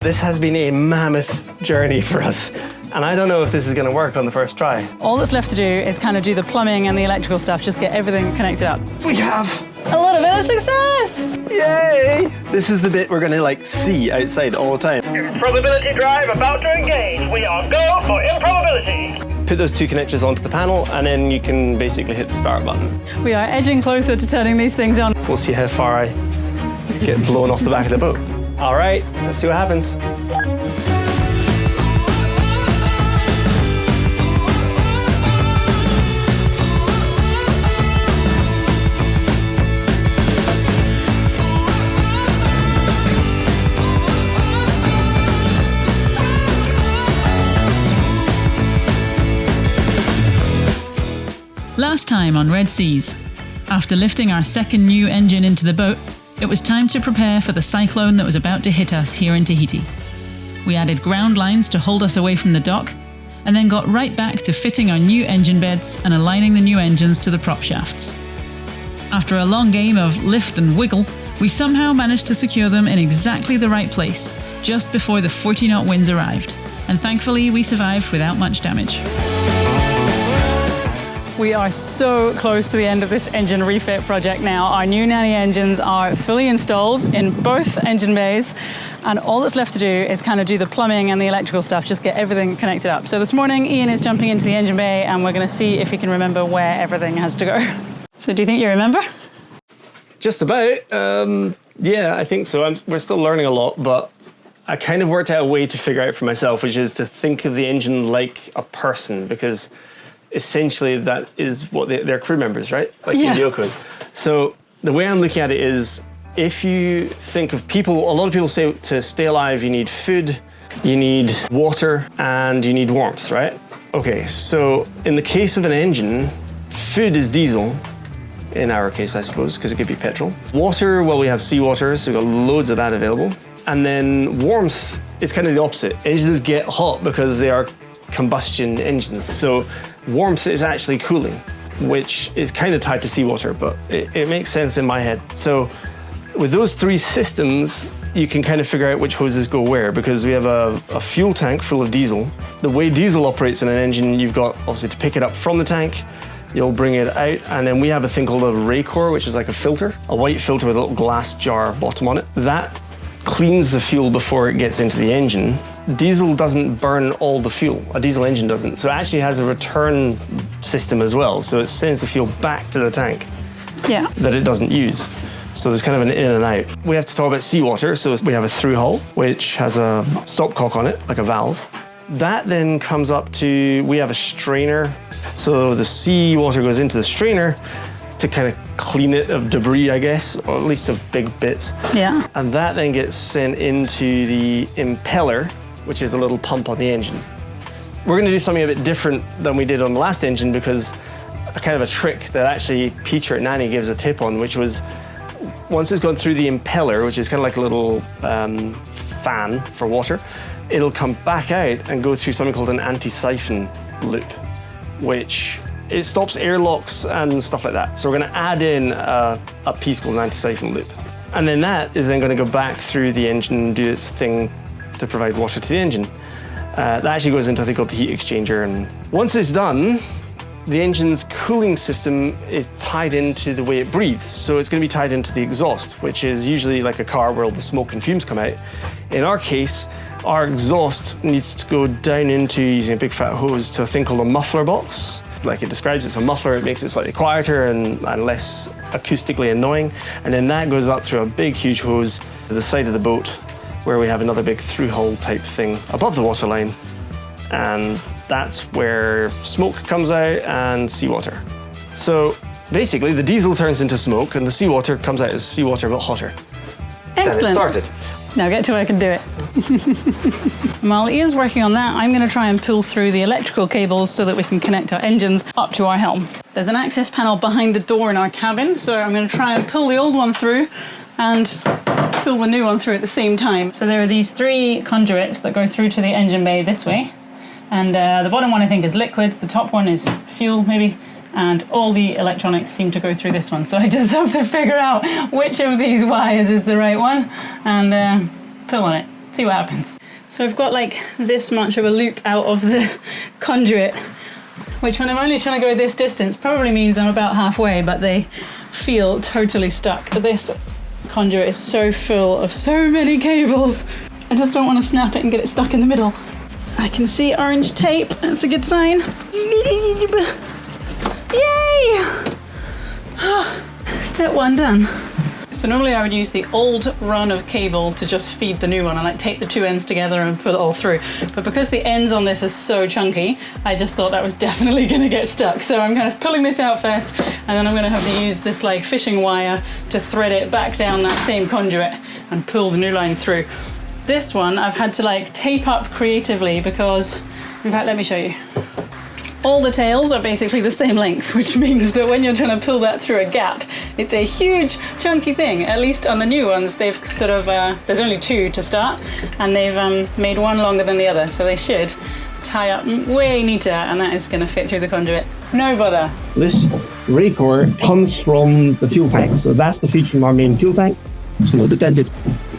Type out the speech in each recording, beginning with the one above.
This has been a mammoth journey for us, and I don't know if this is going to work on the first try. All that's left to do is kind of do the plumbing and the electrical stuff, just get everything connected up. We have a little bit of success! Yay! This is the bit we're going to see outside all the time. Improbability drive about to engage. We are go for improbability. Put those two connectors onto the panel, and then you can basically hit the start button. We are edging closer to turning these things on. We'll see how far I get blown off the back of the boat. All right, let's see what happens. Last time on Red Seas, after lifting our second new engine into the boat, it was time to prepare for the cyclone that was about to hit us here in Tahiti. We added ground lines to hold us away from the dock, and then got right back to fitting our new engine beds and aligning the new engines to the prop shafts. After a long game of lift and wiggle, we somehow managed to secure them in exactly the right place, just before the 40-knot winds arrived, and thankfully we survived without much damage. We are so close to the end of this engine refit project now. Our new Nanni engines are fully installed in both engine bays, and all that's left to do is kind of do the plumbing and the electrical stuff, just get everything connected up. So this morning, Ian is jumping into the engine bay, and we're going to see if he can remember where everything has to go. So do you think you remember? Just about. Yeah, I think so. We're still learning a lot, but I kind of worked out a way to figure out for myself, which is to think of the engine like a person, because essentially that is what they're crew members, right? Like in Yoko's. So the way I'm looking at it is, if you think of people, a lot of people say to stay alive, you need food, you need water, and you need warmth, right? Okay, so in the case of an engine, food is diesel, in our case, I suppose, because it could be petrol. Water, well, we have seawater, so we've got loads of that available. And then warmth is kind of the opposite. Engines get hot because they are combustion engines. So warmth is actually cooling, which is kind of tied to seawater, but it makes sense in my head. So with those three systems, you can kind of figure out which hoses go where, because we have a fuel tank full of diesel. The way diesel operates in an engine, you've got obviously to pick it up from the tank, you'll bring it out, and then we have a thing called a ray core, which is like a filter, a white filter with a little glass jar bottom on it. That cleans the fuel before it gets into the engine. Diesel doesn't burn all the fuel. A diesel engine doesn't. So it actually has a return system as well. So it sends the fuel back to the tank that it doesn't use. So there's kind of an in and out. We have to talk about seawater. So we have a through hull, which has a stopcock on it, like a valve. That then comes up to, we have a strainer. So the seawater goes into the strainer to kind of clean it of debris, I guess, or at least of big bits. Yeah. And that then gets sent into the impeller, which is a little pump on the engine. We're going to do something a bit different than we did on the last engine, because a kind of a trick that actually Peter at Nanni gives a tip on, which was, once it's gone through the impeller, which is kind of like a little fan for water, it'll come back out and go through something called an anti-siphon loop, which it stops airlocks and stuff like that. So we're going to add in a piece called an anti-siphon loop. And then that is then going to go back through the engine and do its thing to provide water to the engine. That actually goes into a thing called the heat exchanger. And once it's done, the engine's cooling system is tied into the way it breathes. So it's going to be tied into the exhaust, which is usually like a car where all the smoke and fumes come out. In our case, our exhaust needs to go down into, using a big fat hose, to a thing called a muffler box. Like it describes, it's a muffler. It makes it slightly quieter and less acoustically annoying. And then that goes up through a big, huge hose to the side of the boat, where we have another big through hull type thing above the waterline. And that's where smoke comes out and seawater. So basically the diesel turns into smoke and the seawater comes out as seawater but hotter. Excellent. Then it started. Now get to work and do it. While Ian's working on that, I'm going to try and pull through the electrical cables so that we can connect our engines up to our helm. There's an access panel behind the door in our cabin, so I'm going to try and pull the old one through and pull the new one through at the same time. So there are these three conduits that go through to the engine bay this way. And the bottom one I think is liquid, the top one is fuel maybe, and all the electronics seem to go through this one. So I just have to figure out which of these wires is the right one and pull on it. See what happens. So I've got like this much of a loop out of the conduit, which when I'm only trying to go this distance probably means I'm about halfway, but they feel totally stuck. This conduit is so full of so many cables. I just don't want to snap it and get it stuck in the middle. I can see orange tape. That's a good sign. Yay! Step 1 done. So normally I would use the old run of cable to just feed the new one and like tape the two ends together and pull it all through. But because the ends on this are so chunky, I just thought that was definitely going to get stuck. So I'm kind of pulling this out first, and then I'm going to have to use this like fishing wire to thread it back down that same conduit and pull the new line through. This one I've had to like tape up creatively because, in fact, let me show you. All the tails are basically the same length, which means that when you're trying to pull that through a gap, it's a huge chunky thing. At least on the new ones, they've sort of, there's only 2 to start, and they've made one longer than the other, so they should tie up way neater, and that is going to fit through the conduit. No bother. This ray core comes from the fuel tank, so that's the feed from our main fuel tank. It's not dented.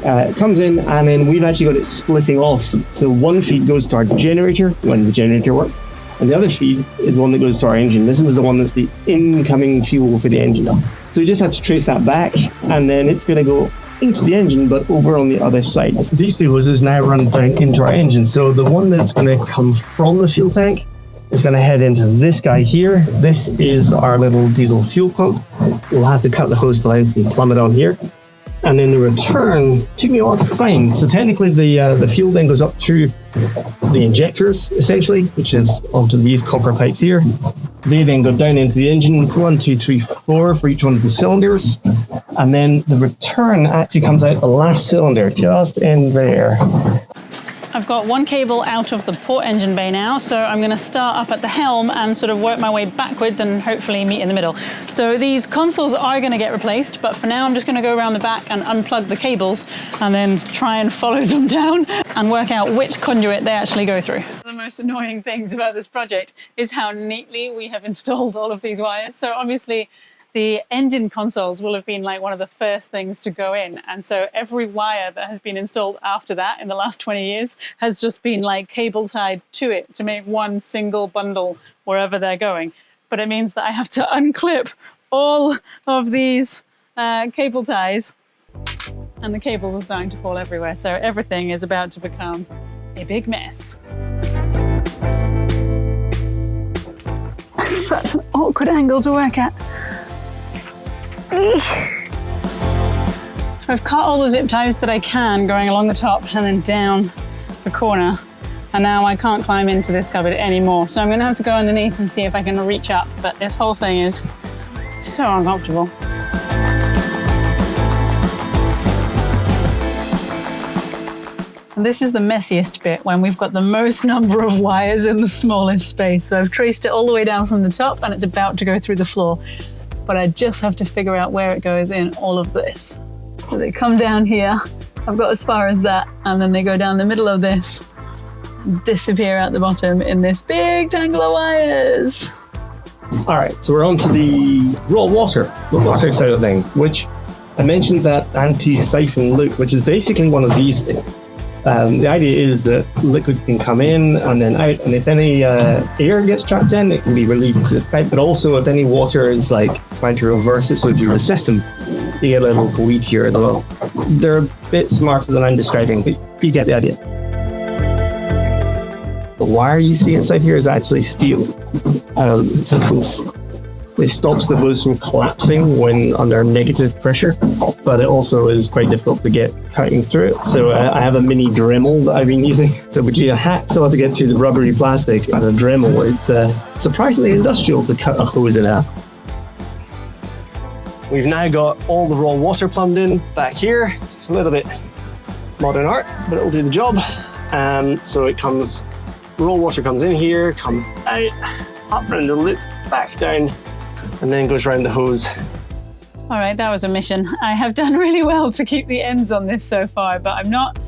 It comes in, and then we've actually got it splitting off. So one feed goes to our generator when the generator works, and the other feed is the one that goes to our engine. This is the one that's the incoming fuel for the engine. So we just have to trace that back, and then it's going to go into the engine, but over on the other side. These two hoses now run down into our engine. So the one that's going to come from the fuel tank is going to head into this guy here. This is our little diesel fuel pump. We'll have to cut the hose to length and plumb it on here. And then the return took me a while to find. So technically the fuel then goes up through the injectors, essentially, which is onto these copper pipes here. They then go down into the engine, 1, 2, 3, 4 for each one of the cylinders. And then the return actually comes out the last cylinder, just in there. I've got one cable out of the port engine bay now, so I'm going to start up at the helm and sort of work my way backwards and hopefully meet in the middle. So these consoles are going to get replaced, but for now I'm just going to go around the back and unplug the cables and then try and follow them down and work out which conduit they actually go through. One of the most annoying things about this project is how neatly we have installed all of these wires. So obviously the engine consoles will have been like one of the first things to go in. And so every wire that has been installed after that in the last 20 years has just been like cable tied to it to make one single bundle wherever they're going. But it means that I have to unclip all of these cable ties, and the cables are starting to fall everywhere. So everything is about to become a big mess. Such an awkward angle to work at. So I've cut all the zip ties that I can going along the top and then down the corner, and now I can't climb into this cupboard anymore. So I'm going to have to go underneath and see if I can reach up, but this whole thing is so uncomfortable. And this is the messiest bit, when we've got the most number of wires in the smallest space. So I've traced it all the way down from the top and it's about to go through the floor. But I just have to figure out where it goes in all of this. So they come down here, I've got as far as that, and then they go down the middle of this, disappear at the bottom in this big tangle of wires. All right, so we're on to the raw water side of things, which I mentioned that anti-siphon loop, which is basically one of these things. The idea is that liquid can come in and then out, and if any air gets trapped in, it can be relieved to the pipe. But also, if any water is like trying to reverse it, so if you resist them, you get a little bleed here as well. They're a bit smarter than I'm describing, but you get the idea. The wire you see inside here is actually steel. It stops the hose from collapsing when under negative pressure, but it also is quite difficult to get cutting through it. So I have a mini Dremel that I've been using. So between a hacksaw to get to the rubbery plastic and a Dremel, it's surprisingly industrial to cut a hose in half. We've now got all the raw water plumbed in back here. It's a little bit modern art, but it'll do the job. So it comes, raw water comes in here, comes out, up around the loop, back down, and then goes around the hose. All right, that was a mission. I have done really well to keep the ends on this so far, but I'm not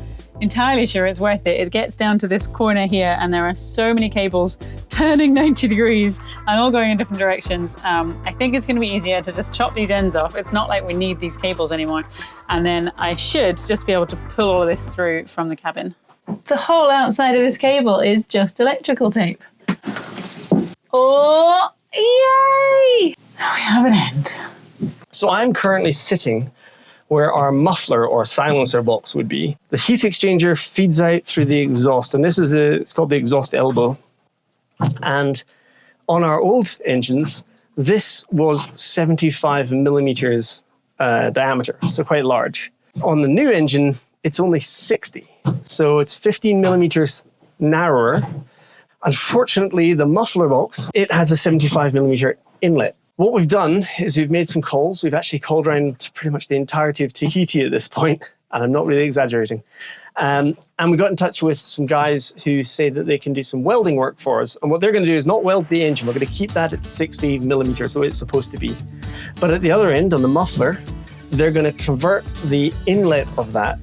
entirely sure it's worth it. It gets down to this corner here and there are so many cables turning 90 degrees and all going in different directions. I think it's going to be easier to just chop these ends off. It's not like we need these cables anymore. And then I should just be able to pull all of this through from the cabin. The whole outside of this cable is just electrical tape. Oh, yay! Now we have an end. So I'm currently sitting where our muffler or silencer box would be. The heat exchanger feeds out through the exhaust, and this is it's called the exhaust elbow. And on our old engines, this was 75 millimeters diameter, so quite large. On the new engine, it's only 60, so it's 15 millimeters narrower. Unfortunately, the muffler box, it has a 75 millimeter inlet. What we've done is we've made some calls. We've actually called around to pretty much the entirety of Tahiti at this point, and I'm not really exaggerating. And we got in touch with some guys who say that they can do some welding work for us. And what they're going to do is not weld the engine. We're going to keep that at 60 millimeters, the way it's supposed to be. But at the other end, on the muffler, they're going to convert the inlet of that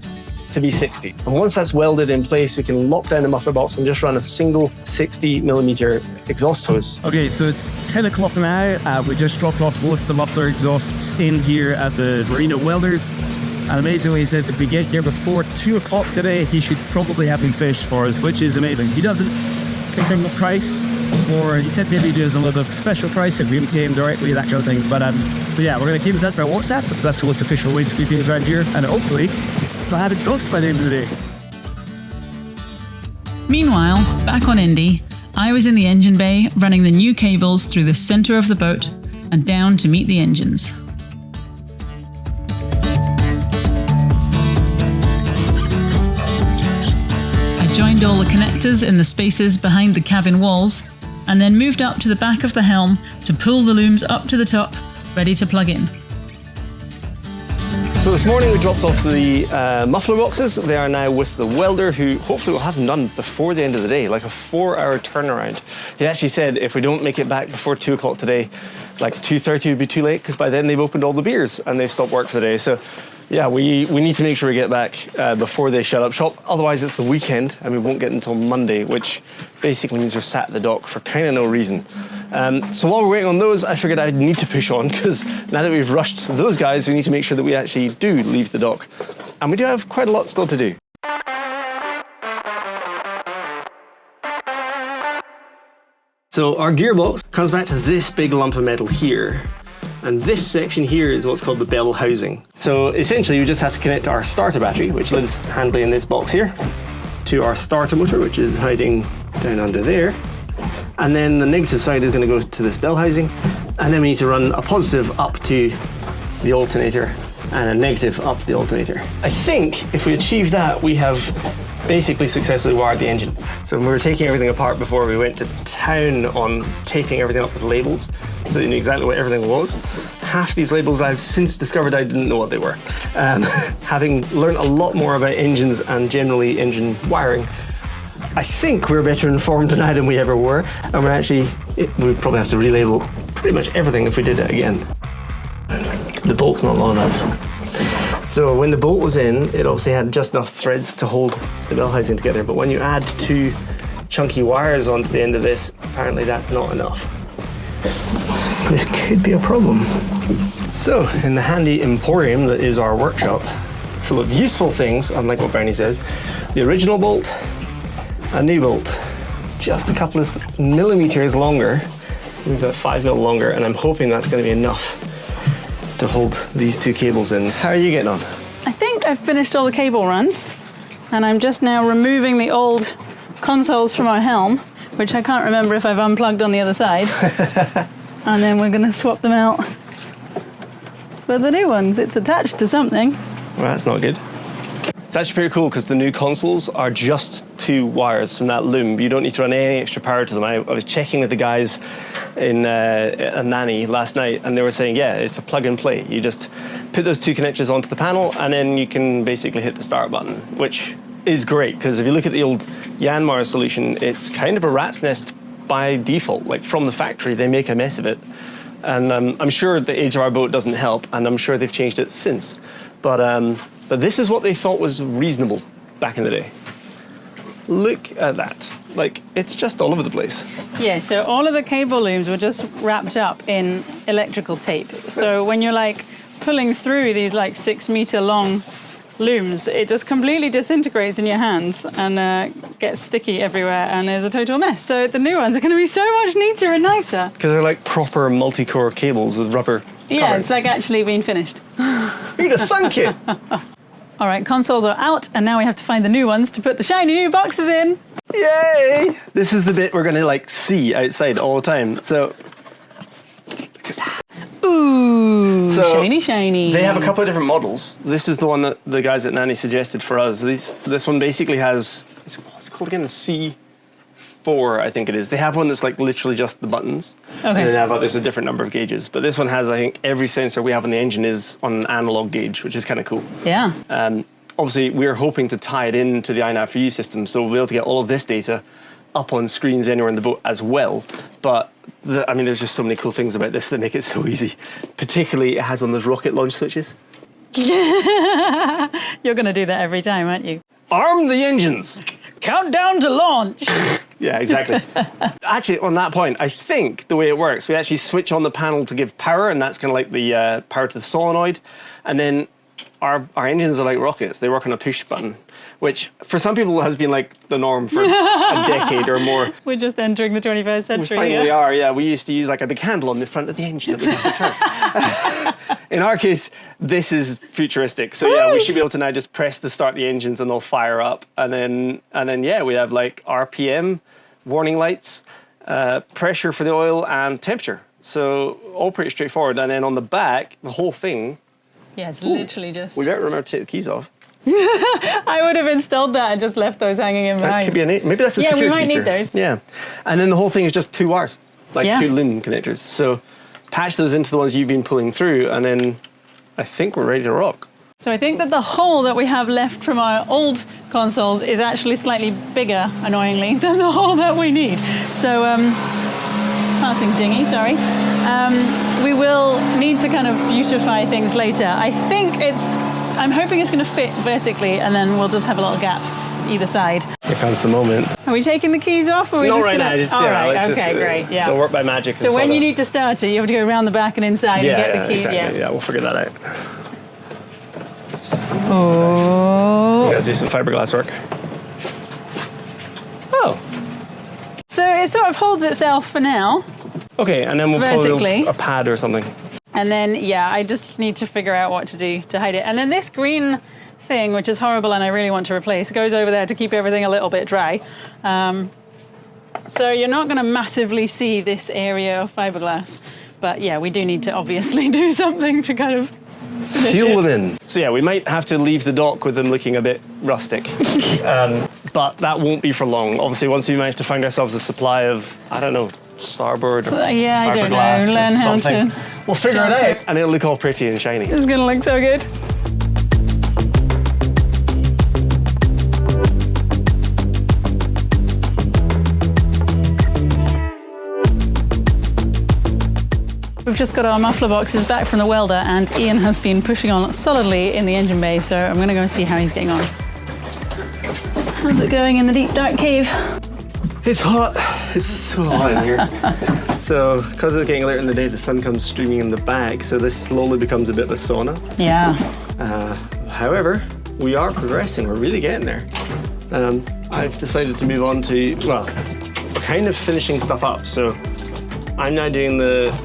to be 60. And once that's welded in place, we can lock down the muffler box and just run a single 60 millimeter exhaust hose. Okay, so it's 10 o'clock now. We just dropped off both the muffler exhausts in here at the Marina Welders. And amazingly, he says if we get here before 2 o'clock today, he should probably have them finished for us, which is amazing. He doesn't confirm the price, or he said maybe there's a little special price if we came directly, that kind of thing. But yeah, we're going to keep in touch by WhatsApp, because that's the most official way to keep things around here. And hopefully, we'll have exhausts by the end of the day. Meanwhile, back on Indy, I was in the engine bay running the new cables through the centre of the boat and down to meet the engines. I joined all the connectors in the spaces behind the cabin walls and then moved up to the back of the helm to pull the looms up to the top, ready to plug in. So this morning we dropped off the muffler boxes. They are now with the welder, who hopefully will have them done before the end of the day, like a 4-hour turnaround. He actually said if we don't make it back before 2 o'clock today, like 2:30 would be too late, because by then they've opened all the beers and they've stopped work for the day. So yeah, we need to make sure we get back before they shut up shop. Otherwise it's the weekend and we won't get until Monday, which basically means we're sat at the dock for kind of no reason. So while we're waiting on those, I figured I'd need to push on, because now that we've rushed those guys, we need to make sure that we actually do leave the dock. And we do have quite a lot still to do. So our gearbox comes back to this big lump of metal here. And this section here is what's called the bell housing. So essentially we just have to connect our starter battery, which lives handily in this box here, to our starter motor, which is hiding down under there. And then the negative side is going to go to this bell housing, and then we need to run a positive up to the alternator and a negative up the alternator. I think if we achieve that, we have basically successfully wired the engine. So when we were taking everything apart before, we went to town on taping everything up with labels so that you knew exactly what everything was. Half these labels I've since discovered I didn't know what they were. Having learned a lot more about engines and generally engine wiring, I think we're better informed now than we ever were, and we'd probably have to relabel pretty much everything if we did it again. The bolt's not long enough. So when the bolt was in, it obviously had just enough threads to hold the bell housing together, but when you add 2 chunky wires onto the end of this, apparently that's not enough. This could be a problem. So in the handy emporium that is our workshop, full of useful things, unlike what Bernie says, the original bolt, a new bolt, just a couple of millimeters longer. We've got 5 mil longer, and I'm hoping that's going to be enough to hold these 2 cables in. How are you getting on? I think I've finished all the cable runs, and I'm just now removing the old consoles from our helm, which I can't remember if I've unplugged on the other side. And then we're going to swap them out for the new ones. It's attached to something. Well, that's not good. It's actually pretty cool, because the new consoles are just 2 wires from that loom. You don't need to run any extra power to them. I was checking with the guys in Nanni last night, and they were saying, yeah, it's a plug and play. You just put those 2 connectors onto the panel, and then you can basically hit the start button, which is great, because if you look at the old Yanmar solution, it's kind of a rat's nest by default. Like from the factory, they make a mess of it. And I'm sure the age of our boat doesn't help, and I'm sure they've changed it since. But this is what they thought was reasonable. back in the day. Look at that. Like, it's just all over the place. Yeah, so all of the cable looms were just wrapped up in electrical tape. So when you're like pulling through these like 6 meter long looms, it just completely disintegrates in your hands and gets sticky everywhere and is a total mess. So the new ones are going to be so much neater and nicer. Because they're like proper multi-core cables with rubber Yeah, covers. it's like actually being finished. Who'd have thunk it? All right, consoles are out, and now we have to find the new ones to put the shiny new boxes in. Yay! This is the bit we're going to like see outside all the time. So, Ooh, So, shiny, shiny. they have a couple of different models. This is the one that the guys at Nanni suggested for us. This one basically has, what's it called again? The C4, I think it is. They have one that's like literally just the buttons. Okay. And then there's a different number of gauges. But this one has, I think, every sensor we have on the engine is on an analog gauge, which is kind of cool. Yeah. Obviously, we're hoping to tie it into the iNav4U system, so we'll be able to get all of this data up on screens anywhere in the boat as well. But I mean, there's just so many cool things about this that make it so easy. Particularly, it has one of those rocket launch switches. You're going to do that every time, aren't you? Arm the engines! Countdown to launch. Yeah, exactly. Actually, on that point, I think the way it works, we actually switch on the panel to give power, and that's kind of like the power to the solenoid. And then our engines are like rockets. They work on a push button, which for some people has been like the norm for a decade or more. We're just entering the 21st We century. finally yeah. are, yeah. We used to use like a big handle on the front of the engine that we have to turn. In our case, this is futuristic. So yeah, we should be able to now just press to start the engines and they'll fire up. And then yeah, we have like RPM, warning lights, pressure for the oil, and temperature. So all pretty straightforward. And then on the back, the whole thing, Yeah, it's literally just... we better remember to take the keys off. I would have installed that and just left those hanging in That behind. could be maybe that's a Yeah, we security might feature. need those. Yeah. And then the whole thing is just 2 wires, like Yeah. 2 loom connectors. So patch those into the ones you've been pulling through, and then I think we're ready to rock. So I think that the hole that we have left from our old consoles is actually slightly bigger, annoyingly, than the hole that we need. So, passing dinghy, sorry. We will need to kind of beautify things later. I'm hoping it's going to fit vertically, and then we'll just have a little gap either side. Here comes the moment. Are we taking the keys off? Or are we Not just right gonna... now. Just, All yeah, right, let's okay, just, great, yeah. They'll work by magic. So when you need to start it, you have to go around the back and inside and get the key. exactly. Yeah, we'll figure that out. Oh. We gotta do some fiberglass work. Oh, So it sort of holds itself for now. okay. And then we'll Vertically. pull a pad or something. And then, yeah, I just need to figure out what to do to hide it. And then this green thing, which is horrible and I really want to replace, goes over there to keep everything a little bit dry. So you're not going to massively see this area of fiberglass. But yeah, we do need to obviously do something to kind of Seal them in. So yeah, we might have to leave the dock with them looking a bit rustic. But that won't be for long. Obviously, once we manage to find ourselves a supply of, I don't know, starboard or yeah, I don't know. fiberglass or Learn how something, to we'll figure it jump out it. and it'll look all pretty and shiny. It's going to look so good. We've just got our muffler boxes back from the welder, and Ian has been pushing on solidly in the engine bay, so I'm going to go and see how he's getting on. How's it going in the deep dark cave? It's hot. It's so hot in here. So, because it's getting later in the day, the sun comes streaming in the back, so this slowly becomes a bit of a sauna. Yeah. However, we are progressing. We're really getting there. I've decided to move on to, well, kind of finishing stuff up. So, I'm now doing the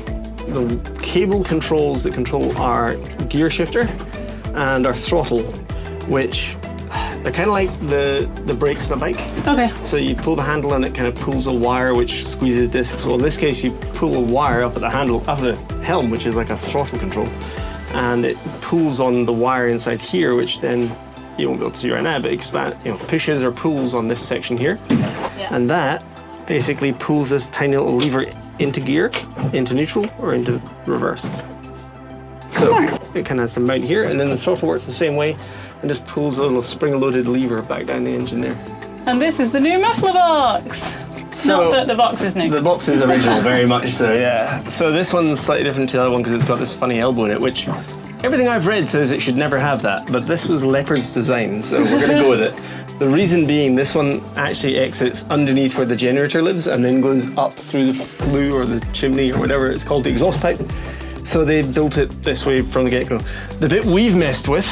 cable controls that control our gear shifter and our throttle, which they're kind of like the brakes on a bike. Okay. So you pull the handle and it kind of pulls a wire which squeezes discs. Well, in this case, you pull a wire up at the handle of the helm, which is like a throttle control, and it pulls on the wire inside here, which then you won't be able to see right now, but pushes or pulls on this section here, and that basically pulls this tiny little lever into gear, into neutral, or into reverse. So it kind of has to mount here, and then the throttle works the same way and just pulls a little spring-loaded lever back down the engine there. And this is the new muffler box. So Not that the box is new. the box is original, very much so, yeah. So this one's slightly different to the other one because it's got this funny elbow in it, which everything I've read says it should never have that, but this was Leopard's design, so we're going to go with it. The reason being, this one actually exits underneath where the generator lives and then goes up through the flue or the chimney or whatever it's called, the exhaust pipe. So they built it this way from the get-go. The bit we've messed with,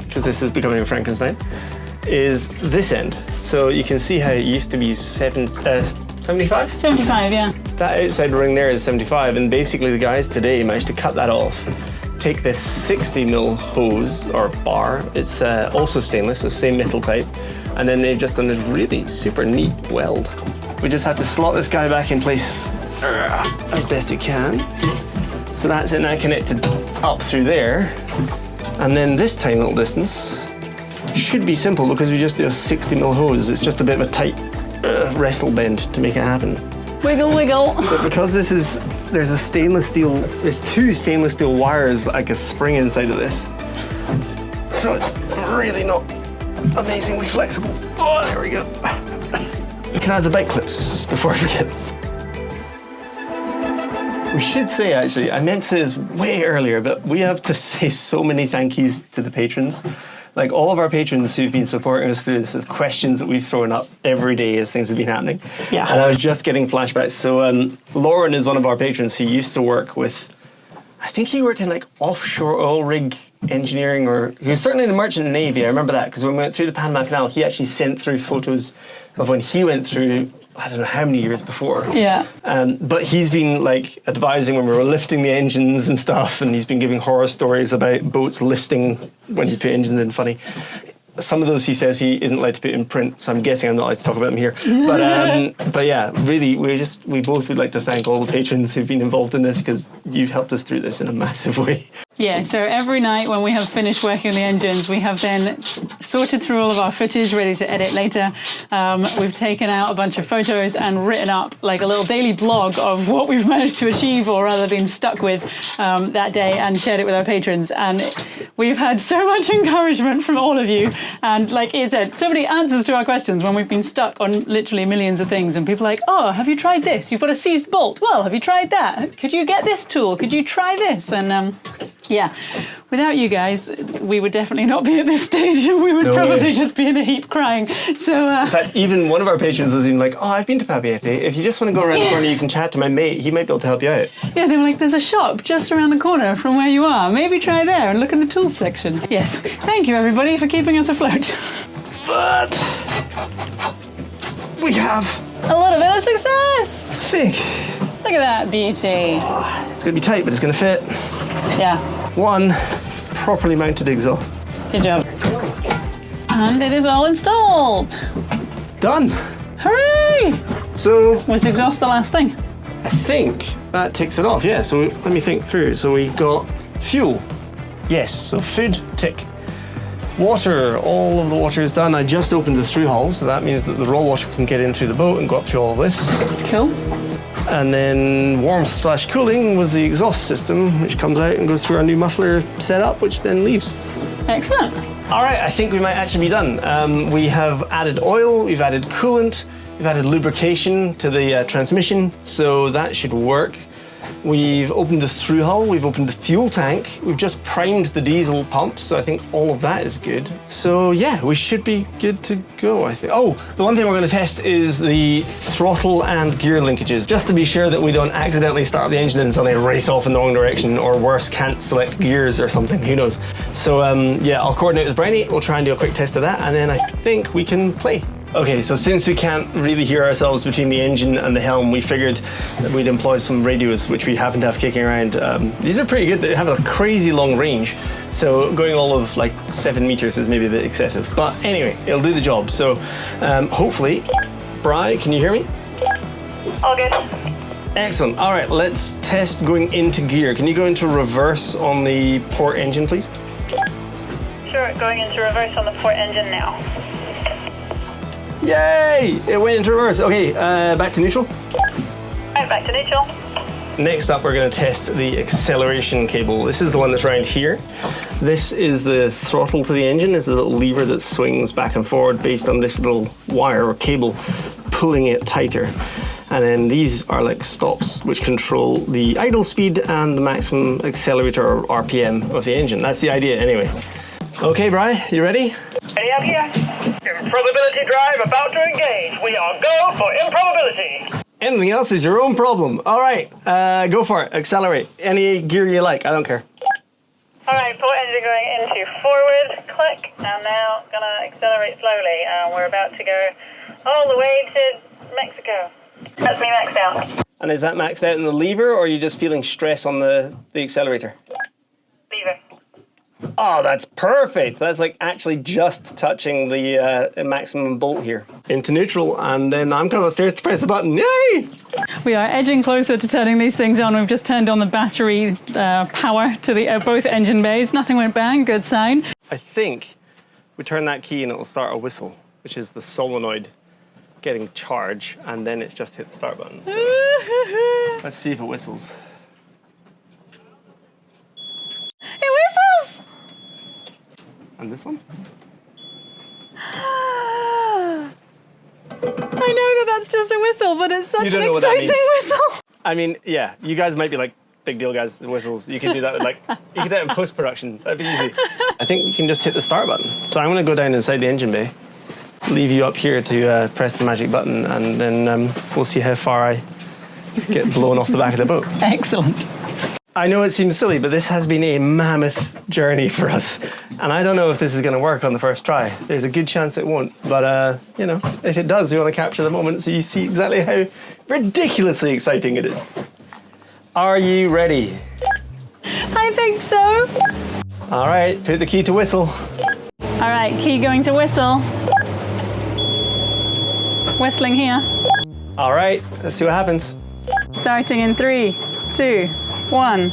because this is becoming a Frankenstein, is this end. So you can see how it used to be 75? 75, yeah. That outside ring there is 75, and basically the guys today managed to cut that off. Take this 60mm hose or bar, it's also stainless, the same metal type, and then they've just done this really super neat weld. We just have to slot this guy back in place as best we can. So that's it now connected up through there, and then this tiny little distance should be simple because we just do a 60mm hose. It's just a bit of a tight wrestle bend to make it happen. Wiggle, wiggle. But because there's a stainless steel, there's two stainless steel wires, like a spring inside of this. So it's really not amazingly flexible. Oh, there we go. We can add the bike clips before I forget. We should say, actually, I meant to say this way earlier, but we have to say so many thank yous to the patrons. Like all of our patrons who've been supporting us through this with questions that we've thrown up every day as things have been happening. Yeah. And I was just getting flashbacks. So Lauren is one of our patrons who used to work with, I think he worked in like offshore oil rig engineering, or he was certainly in the merchant navy. I remember that because when we went through the Panama Canal, he actually sent through photos of when he went through, I don't know how many years before. Yeah. But he's been like advising when we were lifting the engines and stuff, and he's been giving horror stories about boats listing when he's put engines in. Funny. Some of those he says he isn't allowed to put in print, so I'm guessing I'm not allowed to talk about them here. But yeah, really, we both would like to thank all the patrons who've been involved in this, because you've helped us through this in a massive way. Yeah, so every night when we have finished working on the engines, we have then sorted through all of our footage, ready to edit later. We've taken out a bunch of photos and written up like a little daily blog of what we've managed to achieve, or rather been stuck with that day, and shared it with our patrons. And we've had so much encouragement from all of you. And like Ian said, so many answers to our questions when we've been stuck on literally millions of things. And people are like, oh, have you tried this? You've got a seized bolt. Well, have you tried that? Could you get this tool? Could you try this? And yeah, without you guys, we would definitely not be at this stage, and we would probably just be in a heap crying. So, in fact, even one of our patrons was even like, oh, I've been to Papi Efe. If you just want to go around the corner, you can chat to my mate. He might be able to help you out. Yeah, they were like, there's a shop just around the corner from where you are. Maybe try there and look in the tools section. Yes, thank you everybody for keeping us afloat. But we have a little bit of success. I think. Look at that beauty. Oh, it's going to be tight, but it's going to fit. Yeah. One properly mounted exhaust. Good job. And it is all installed. Done. Hooray! So was exhaust the last thing? I think that ticks it off. Yeah, so let me think through. So we got fuel. Yes, so food, tick. Water, all of the water is done. I just opened the through hull, so that means that the raw water can get in through the boat and go up through all of this. Cool. And then warmth/cooling was the exhaust system, which comes out and goes through our new muffler setup, which then leaves. Excellent. All right, I think we might actually be done. We have added oil, we've added coolant, we've added lubrication to the transmission, so that should work. We've opened the through hull, we've opened the fuel tank, we've just primed the diesel pump, so I think all of that is good. So yeah, we should be good to go, I think. Oh, the one thing we're going to test is the throttle and gear linkages, just to be sure that we don't accidentally start the engine and suddenly race off in the wrong direction, or worse, can't select gears or something, who knows. So yeah, I'll coordinate with Bryony, we'll try and do a quick test of that, and then I think we can play. Okay, so since we can't really hear ourselves between the engine and the helm, we figured that we'd employ some radios, which we happen to have kicking around. These are pretty good. They have a crazy long range, so going all of like 7 meters is maybe a bit excessive. But anyway, it'll do the job. So hopefully, Bri, can you hear me? All good. Excellent. All right, let's test going into gear. Can you go into reverse on the port engine, please? Sure, going into reverse on the port engine now. Yay! It went into reverse. Okay, back to neutral. Right, back to neutral. Next up, we're going to test the acceleration cable. This is the one that's around here. This is the throttle to the engine. This is a little lever that swings back and forward based on this little wire or cable pulling it tighter. And then these are like stops, which control the idle speed and the maximum accelerator or RPM of the engine. That's the idea anyway. Okay, Bri, you ready? Ready up here. Improbability drive about to engage. We are go for improbability. Anything else is your own problem. All right, go for it. Accelerate. Any gear you like. I don't care. All right, port engine going into forward. Click. And now gonna accelerate slowly. We're about to go all the way to Mexico. That's me maxed out. And is that maxed out in the lever, or are you just feeling stress on the accelerator? Lever. Oh, that's perfect. That's like actually just touching the maximum bolt here. Into neutral, and then I'm coming upstairs to press the button. Yay! We are edging closer to turning these things on. We've just turned on the battery power to the both engine bays. Nothing went bang, good sign. I think we turn that key and it will start a whistle, which is the solenoid getting charge, and then it's just hit the start button. So let's see if it whistles. It whistles! And this one? I know that's just a whistle, but it's such an exciting whistle. I mean, yeah, you guys might be like, big deal guys, whistles. You can do that with like, you can do that in post-production. That'd be easy. I think you can just hit the start button. So I'm gonna go down inside the engine bay, leave you up here to press the magic button, and then we'll see how far I get blown off the back of the boat. Excellent. I know it seems silly, but this has been a mammoth journey for us. And I don't know if this is going to work on the first try. There's a good chance it won't. But, you know, if it does, we want to capture the moment so you see exactly how ridiculously exciting it is. Are you ready? I think so. All right, put the key to whistle. All right, key going to whistle. Whistling here. All right, let's see what happens. Starting in 3, 2, 1.